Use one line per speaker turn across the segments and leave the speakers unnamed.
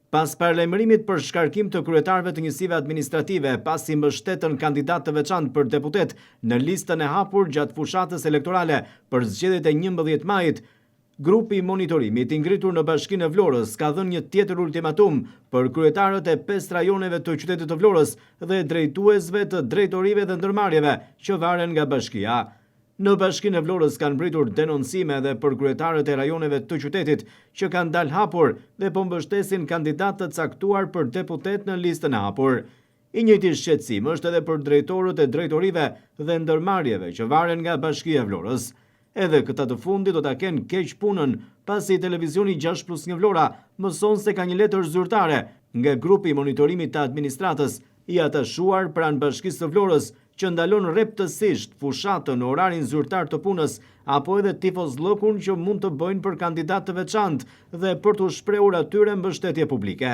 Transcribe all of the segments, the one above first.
Pas paralajmërimit për shkarkim të kryetarëve të njësive administrative, pasi mbështetën kandidat të veçantë për deputet në listën e hapur gjatë fushatës elektorale për zgjedhjet e 11 majit, grupi i monitorimit i ngritur në Bashkinë e Vlorës ka dhënë një tjetër ultimatum për kryetarët e 5 rajoneve të qytetit të Vlorës dhe drejtuesve të drejtorive dhe ndërmarrjeve që varen nga bashkia. Në Bashkinë e Vlorës kanë mbritur denoncime edhe për kryetarët e rajoneve të qytetit që kanë dalë hapur dhe po mbështesin kandidatë të caktuar për deputet në listën e hapur. I njëjti shqetësim është edhe për drejtorët e drejtorive dhe ndërmarrjeve që varen nga Bashkia e Vlorës. Edhe këta të fundit do ta kenë keq punën, pasi televizioni 6+1 Vlora mëson se ka një letër zyrtare nga grupi i monitorimit të administratës i atashuar pranë Bashkisë së Vlorës, që ndalon rreptësisht fushatën në orarin zyrtar të punës apo edhe tifozllëkun që mund të bëjnë për kandidat të veçantë dhe për të shprehur atyre mbështetje publike.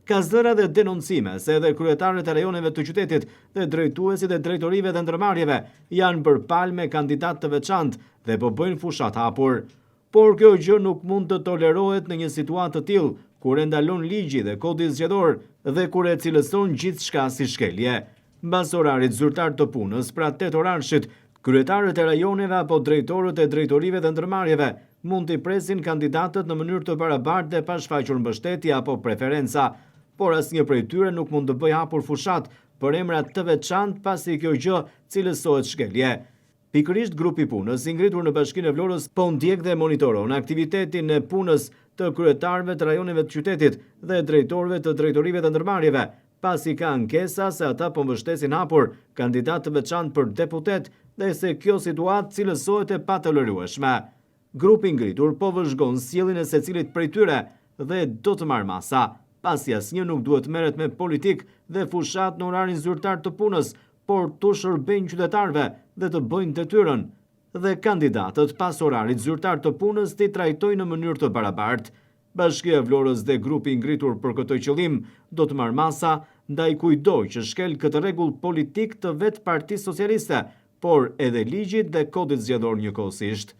Ka zëra dhe denoncime se edhe kryetarët e rajoneve të qytetit dhe drejtuesit e drejtorive dhe ndërmarrjeve janë përpalë me kandidat të veçantë dhe po bëjnë fushat hapur. Por kjo gjë nuk mund të tolerohet në një situatë të tillë kur e ndalon ligji dhe kodi zgjedhor dhe kur e cilëson gjithçka si shkelje. Mbas orarit zyrtar të punës, pra 8 orarshit, kryetarët e rajoneve apo drejtorët e drejtorive dhe ndërmarrjeve mund t'i presin kandidatët në mënyrë të barabartë dhe pa shfaqur mbështetje apo preferenca, por asnjë prej tyre nuk mund të bëjë hapur fushat për emra të veçantë pasi kjo gjë cilësohet shkelje. Pikërisht grupi punës i ngritur në Bashkinë e Vlorës po ndjek dhe monitoron aktivitetin e punës të kryetarëve të rajoneve të qytetit dhe drejtorëve të drejtorive dhe ndërmarrjeve, pasi ka ankesa se ata po mbështesin hapur kandidat të veçantë për deputet dhe se kjo situatë cilësohet e patolerueshme. Grupi ngritur po vëzhgon sjelljen e secilit prej tyre dhe do të marrë masa, pasi asnjë nuk duhet merret me politik dhe fushat në orarin zyrtar të punës, por të shërbejnë qytetarëve dhe të bëjnë detyrën, dhe kandidatët pas orarit zyrtar të punës t'i trajtojnë në mënyrë të barabartë. Bashkia e Vlorës dhe grupi ngritur për këtë qëllim do të marrë masa ndaj kujdo që shkel këtë rregull politik të vetë Partisë Socialiste, por edhe ligjit dhe kodit zgjedhor njëkohësisht.